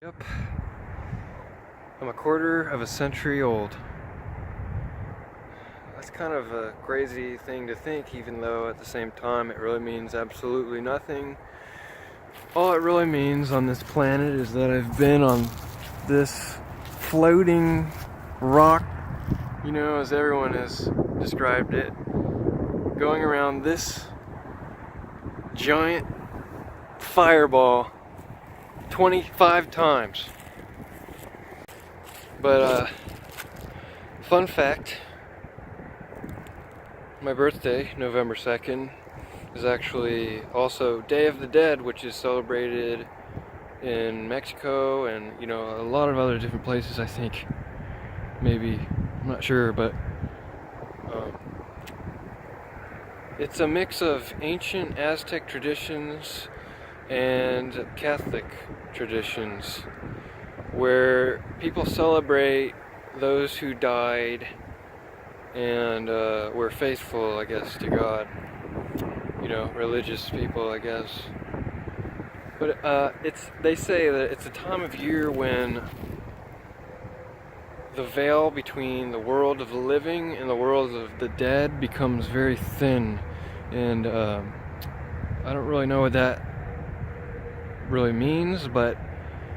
Yep. I'm a quarter of a century old. That's kind of a crazy thing to think, even though at the same time it really means absolutely nothing. All it really means on this planet is that I've been on this floating rock, as everyone has described it, going around this giant fireball 25 times. But fun fact, my birthday, November 2nd, is actually also Day of the Dead, which is celebrated in Mexico and, a lot of other different places, I think. Maybe, I'm not sure, but it's a mix of ancient Aztec traditions and Catholic traditions where people celebrate those who died and were faithful, I guess, to God. Religious people, I guess. But they say that it's a time of year when the veil between the world of the living and the world of the dead becomes very thin. And I don't really know what that really means, but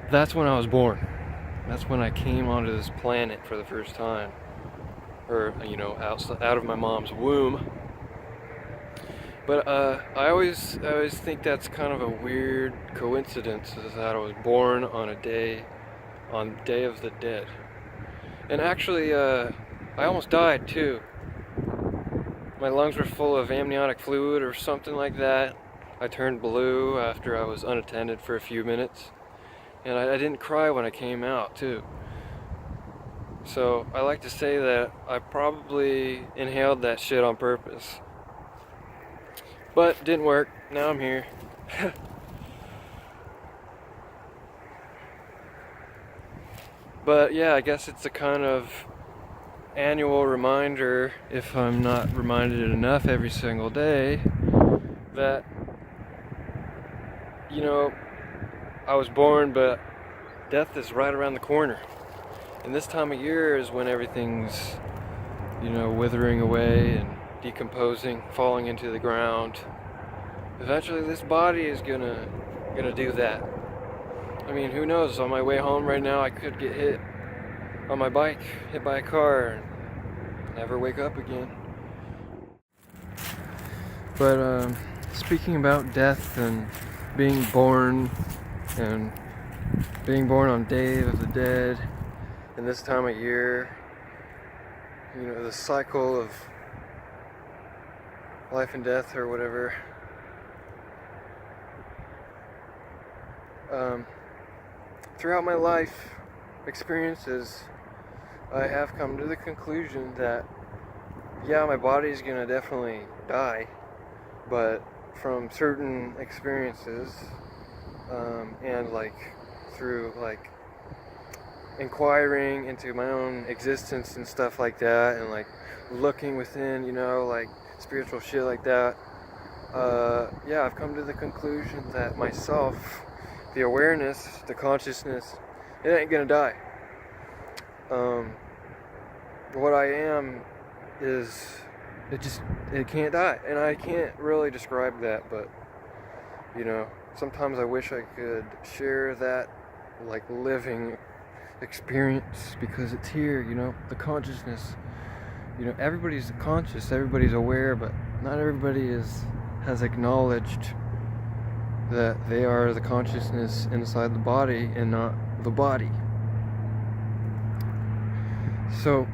that's when I was born. That's when I came onto this planet for the first time. Or, out of my mom's womb. But I always think that's kind of a weird coincidence, is that I was born on Day of the Dead. And actually, I almost died too. My lungs were full of amniotic fluid or something like that. I turned blue after I was unattended for a few minutes. And I didn't cry when I came out too. So I like to say that I probably inhaled that shit on purpose. But didn't work. Now I'm here. But yeah, I guess it's a kind of annual reminder, if I'm not reminded enough every single day, that, I was born, but death is right around the corner. And this time of year is when everything's, withering away and decomposing, falling into the ground. Eventually this body is gonna do that. I mean, who knows? On my way home right now I could get hit on my bike, hit by a car, and never wake up again. But speaking about death and being born on Day of the Dead and this time of year, the cycle of life and death or whatever. Throughout my life experiences, I have come to the conclusion that, yeah, my body's gonna definitely die, but from certain experiences, and through inquiring into my own existence and stuff like that, and looking within, spiritual shit like that. Yeah, I've come to the conclusion that myself, the awareness, the consciousness, it ain't gonna die. What I am is, it can't die, and I can't really describe that, but sometimes I wish I could share that living experience, because it's here, the consciousness. Everybody's conscious, everybody's aware, but not everybody has acknowledged that they are the consciousness inside the body and not the body. So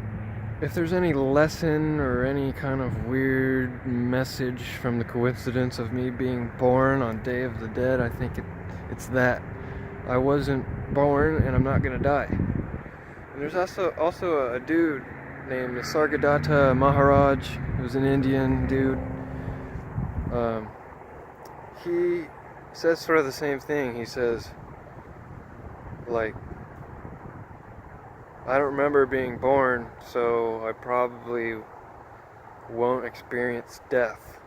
if there's any lesson or any kind of weird message from the coincidence of me being born on Day of the Dead, I think it's that I wasn't born and I'm not gonna die. And there's also a dude named Sargadatta Maharaj, who's an Indian dude. He says sort of the same thing. He says, I don't remember being born, so I probably won't experience death.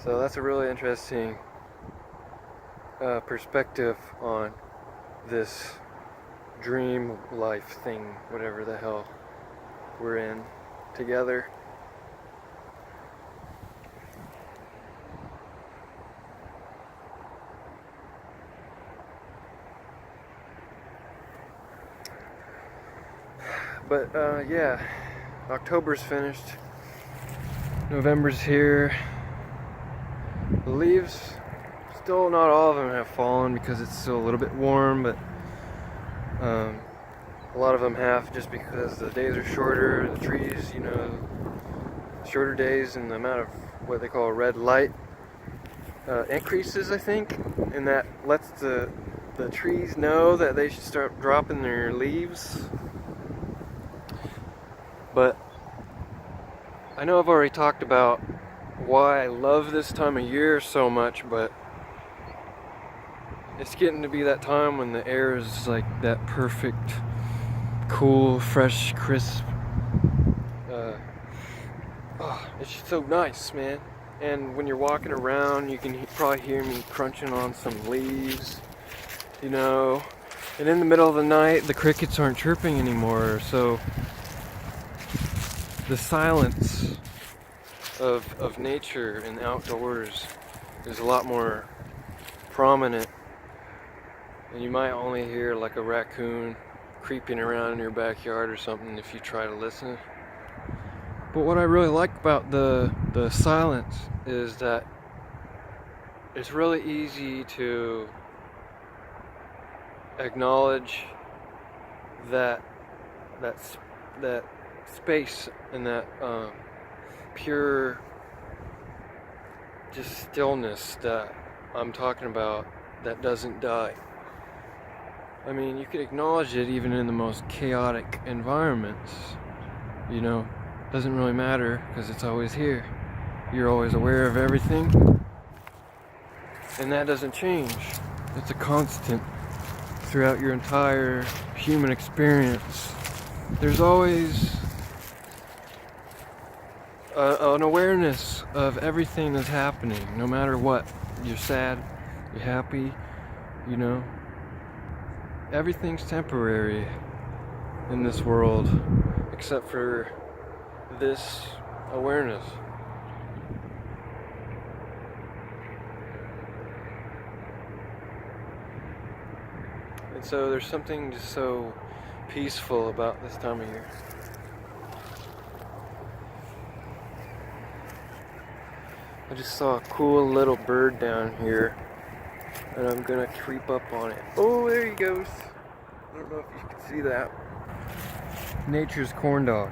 So that's a really interesting perspective on this dream life thing, whatever the hell we're in together. But yeah, October's finished. November's here. The leaves, still not all of them have fallen because it's still a little bit warm, but a lot of them have, just because the days are shorter, the trees, shorter days, and the amount of what they call red light increases, I think, and that lets the trees know that they should start dropping their leaves. But I know I've already talked about why I love this time of year so much, but it's getting to be that time when the air is like that perfect, cool, fresh, crisp. It's just so nice, man. And when you're walking around, you can probably hear me crunching on some leaves, And in the middle of the night, the crickets aren't chirping anymore, so the silence of nature and outdoors is a lot more prominent, and you might only hear like a raccoon creeping around in your backyard or something if you try to listen. But what I really like about the silence is that it's really easy to acknowledge that space and that pure just stillness that I'm talking about, that doesn't die. I mean, you could acknowledge it even in the most chaotic environments, doesn't really matter because it's always here. You're always aware of everything, and that doesn't change. It's a constant throughout your entire human experience. There's always an awareness of everything that's happening, no matter what. You're sad, you're happy, everything's temporary in this world except for this awareness. And so there's something just so peaceful about this time of year. I just saw a cool little bird down here, and I'm gonna creep up on it. Oh, there he goes. I don't know if you can see that. Nature's corn dog.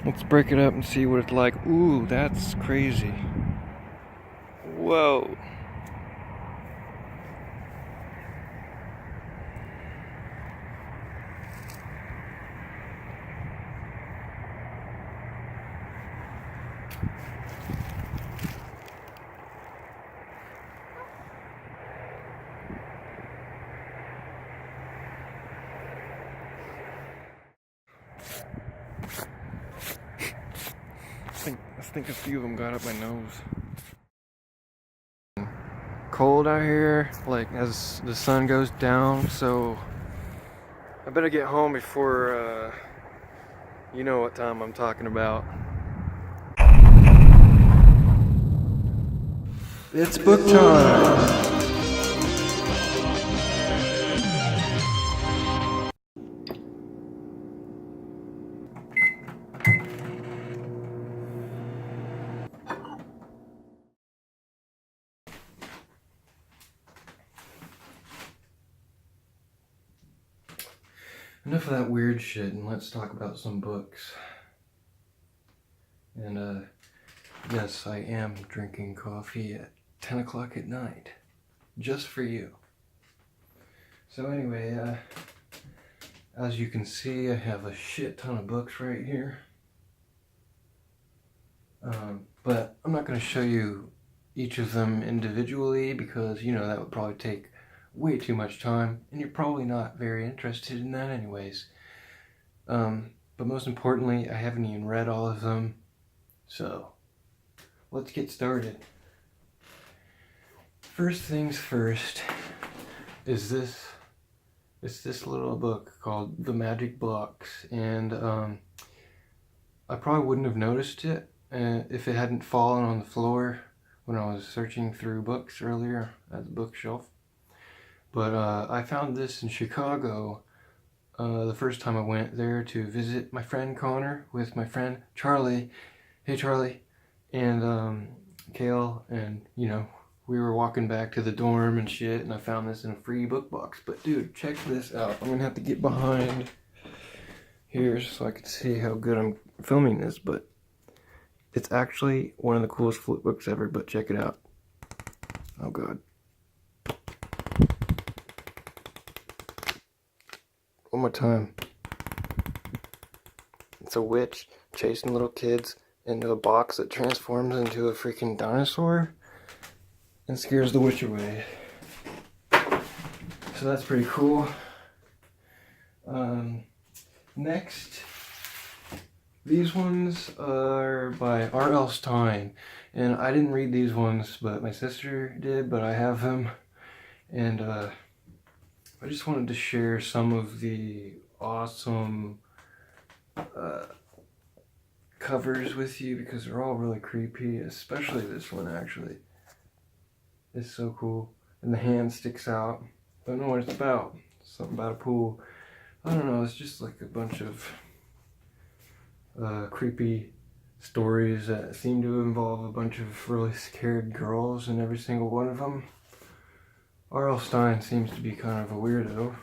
Let's break it up and see what it's like. Ooh, that's crazy. Whoa. I think a few of them got up my nose. Cold out here, like as the sun goes down, so I better get home before you know what time I'm talking about. It's book time! Enough of that weird shit, and let's talk about some books. And yes, I am drinking coffee at 10 o'clock at night, just for you. So anyway, as you can see, I have a shit ton of books right here. But I'm not going to show you each of them individually because, that would probably take way too much time, and you're probably not very interested in that anyways. But most importantly, I haven't even read all of them, So, let's get started. First things first is this. It's this little book called The Magic Box, and I probably wouldn't have noticed it if it hadn't fallen on the floor when I was searching through books earlier at the bookshelf. But I found this in Chicago the first time I went there to visit my friend Connor with my friend Charlie. Hey Charlie. And Kale, and you know, we were walking back to the dorm and shit, and I found this in a free book box. But dude, check this out. I'm gonna have to get behind here so I can see how good I'm filming this, but it's actually one of the coolest flip books ever. But check it out. Oh god. One more time. It's a witch chasing little kids into a box that transforms into a freaking dinosaur and scares the witch away. So that's pretty cool. Next, these ones are by R.L. Stine, and I didn't read these ones, but my sister did, but I have them, and I just wanted to share some of the awesome covers with you because they're all really creepy, especially this one actually. It's so cool, and the hand sticks out. Don't know what it's about. Something about a pool. I don't know, it's just like a bunch of creepy stories that seem to involve a bunch of really scared girls in every single one of them. R.L. Stine seems to be kind of a weirdo.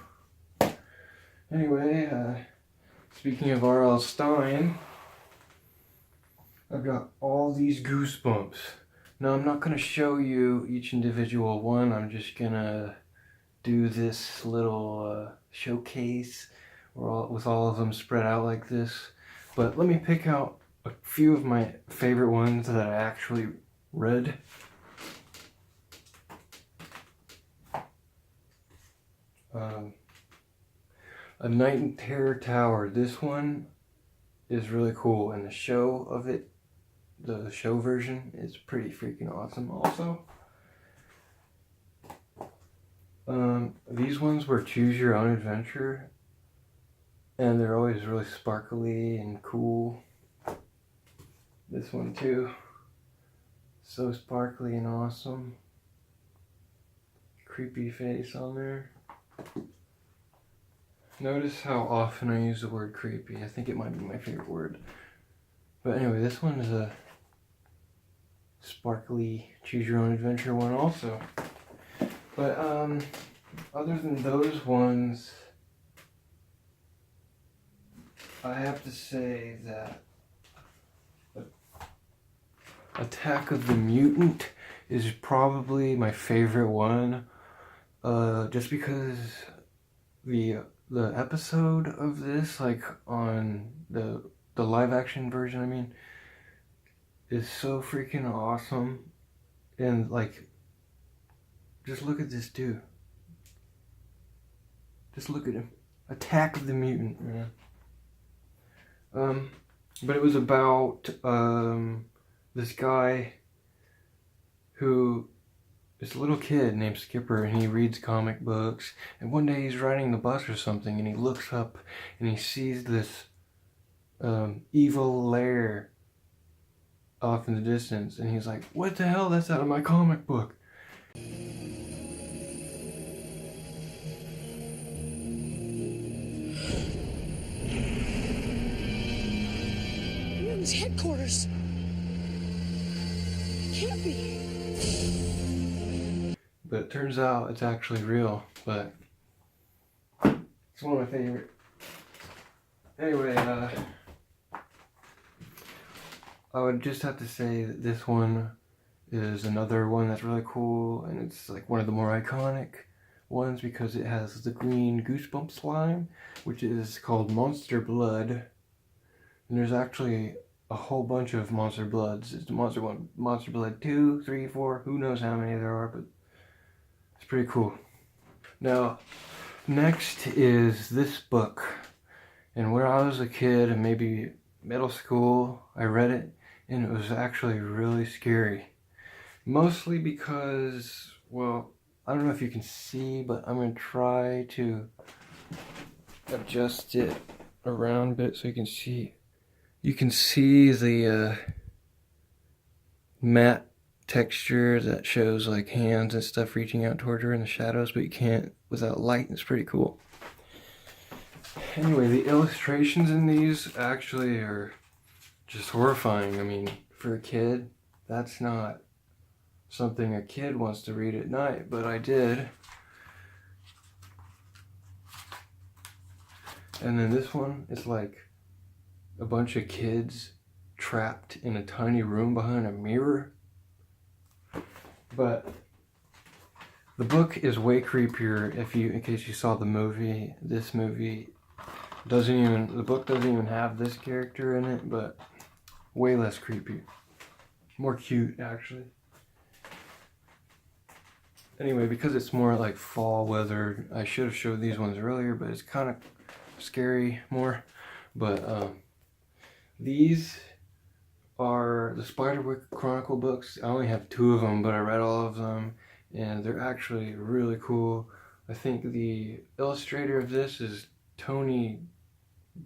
Anyway, speaking of R.L. Stine, I've got all these Goosebumps. Now I'm not going to show you each individual one, I'm just going to do this little showcase with all of them spread out like this. But let me pick out a few of my favorite ones that I actually read. A Night in Terror Tower. This one is really cool, and the show of it, the show version, is pretty freaking awesome also. These ones were Choose Your Own Adventure, and they're always really sparkly and cool. This one too, so sparkly and awesome. Creepy face on there. Notice how often I use the word creepy. I think it might be my favorite word. But anyway, this one is a sparkly Choose Your Own Adventure one also. But other than those ones, I have to say that Attack of the Mutant is probably my favorite one. Just because the episode of this, like on the live action version, I mean, is so freaking awesome. And like, just look at this dude. Just look at him. Attack of the Mutant, man. But it was about this guy who is a little kid named Skipper, and he reads comic books, and one day he's riding the bus or something, and he looks up and he sees this evil lair off in the distance, and he's like, what the hell, that's out of my comic book. Mutant's headquarters. It can't be. But it turns out it's actually real, but it's one of my favorite. Anyway, I would just have to say that this one is another one that's really cool, and it's like one of the more iconic ones because it has the green Goosebump slime, which is called Monster Blood. And there's actually a whole bunch of Monster Bloods. It's Monster 1, Monster Blood 2, 3, 4, who knows how many there are, but it's pretty cool. Now, next is this book. And when I was a kid, and maybe middle school, I read it, and it was actually really scary. Mostly because, well, I don't know if you can see, but I'm going to try to adjust it around a bit so you can see. You can see the matte texture that shows like hands and stuff reaching out toward her in the shadows, but you can't without light. It's pretty cool. Anyway, the illustrations in these actually are just horrifying. I mean, for a kid, that's not something a kid wants to read at night, but I did. And then this one is like a bunch of kids trapped in a tiny room behind a mirror. But the book is way creepier. In case you saw the movie, this movie the book doesn't even have this character in it, but way less creepy. More cute, actually. Anyway, because it's more like fall weather, I should have showed these ones earlier, but it's kind of scary more. But these are the Spiderwick Chronicle books. I only have 2 of them, but I read all of them, and they're actually really cool. I think the illustrator of this is Tony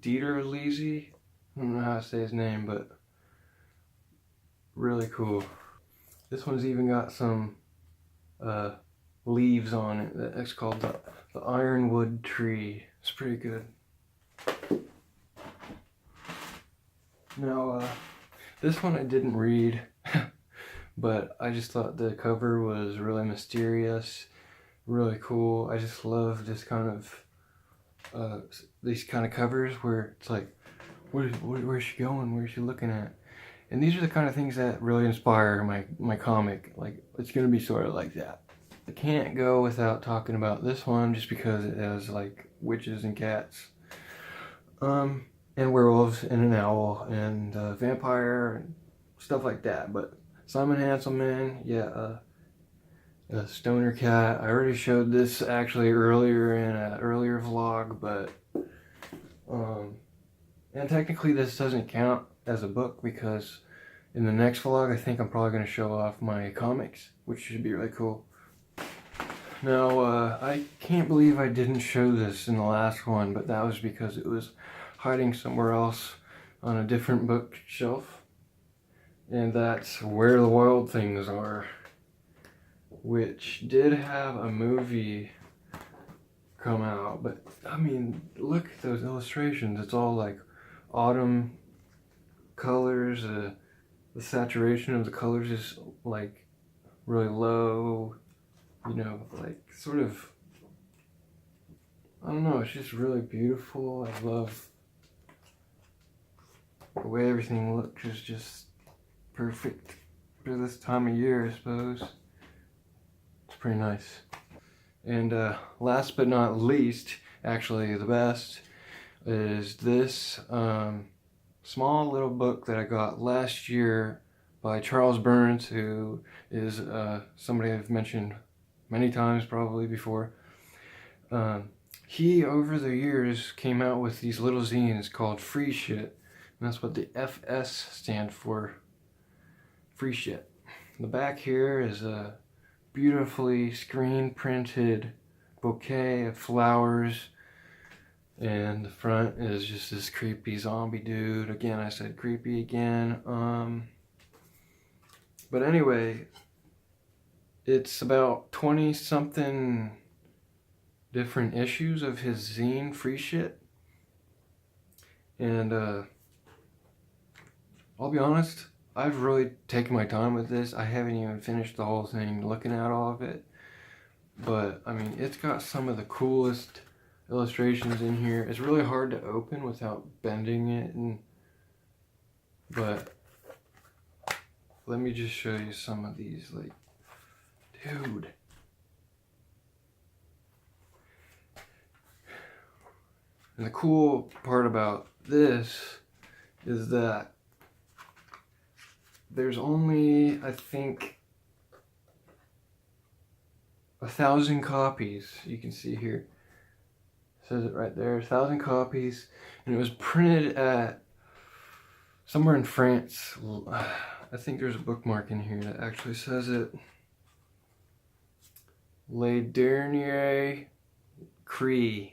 Dieterlese. I don't know how to say his name, but really cool. This one's even got some leaves on it. It's called the Ironwood Tree. It's pretty good. Now, this one I didn't read, but I just thought the cover was really mysterious, really cool. I just love this kind of, these kind of covers where it's like, where's she going? Where's she looking at? And these are the kind of things that really inspire my comic. Like, it's going to be sort of like that. I can't go without talking about this one just because it has like witches and cats. And werewolves and an owl and a vampire and stuff like that. But Simon Hanselman, yeah, a stoner cat. I already showed this actually earlier in an earlier vlog, but and technically this doesn't count as a book because in the next vlog I think I'm probably going to show off my comics, which should be really cool. Now, I can't believe I didn't show this in the last one, but that was because it was hiding somewhere else on a different bookshelf. And that's Where the Wild Things Are, which did have a movie come out. But, I mean, look at those illustrations. It's all like autumn colors. The saturation of the colors is like really low. You know, like sort of, I don't know, it's just really beautiful. I love the way everything looks, is just perfect for this time of year, I suppose. It's pretty nice. And last but not least, actually the best, is this small little book that I got last year by Charles Burns, who is somebody I've mentioned many times probably before. He, over the years, came out with these little zines called Free Shit. And that's what the FS stand for. Free Shit. The back here is a beautifully screen printed bouquet of flowers. And the front is just this creepy zombie dude. Again, I said creepy again. But anyway, it's about 20 something different issues of his zine Free Shit. And I'll be honest, I've really taken my time with this. I haven't even finished the whole thing looking at all of it. But I mean, it's got some of the coolest illustrations in here. It's really hard to open without bending it, but let me just show you some of these. Like, dude, and the cool part about this is that there's only, I think, 1,000 copies. You can see here, it says it right there, 1,000 copies, and it was printed at somewhere in France. I think there's a bookmark in here that actually says it. Les Derniers Cris.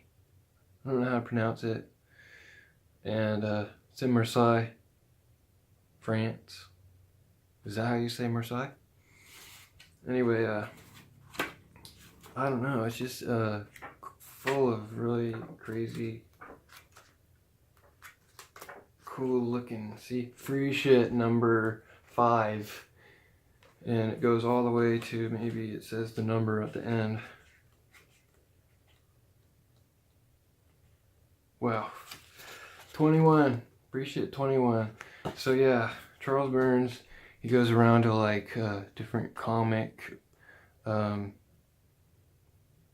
I don't know how to pronounce it. And it's in Marseille, France. Is that how you say Marseille? Anyway, I don't know. It's just full of really crazy, cool looking. See, free shit number 5. And it goes all the way to, maybe it says the number at the end. Wow. 21. Free shit 21. So yeah, Charles Burns, he goes around to like different comic,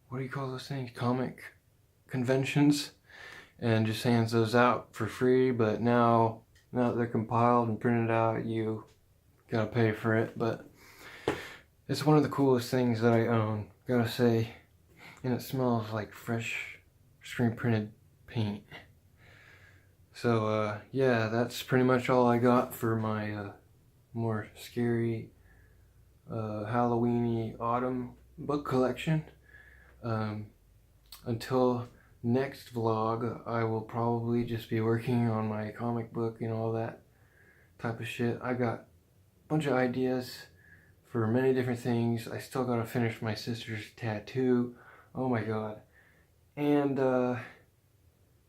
what do you call those things? Comic conventions, and just hands those out for free. But now that they're compiled and printed out, you gotta pay for it. But it's one of the coolest things that I own, gotta say. And it smells like fresh screen printed paint. So yeah, that's pretty much all I got for my more scary Halloween-y autumn book collection. Until next vlog, I will probably just be working on my comic book and all that type of shit. I got a bunch of ideas for many different things. I still gotta finish my sister's tattoo. Oh my god. And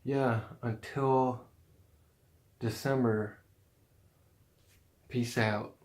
yeah, until December, peace out.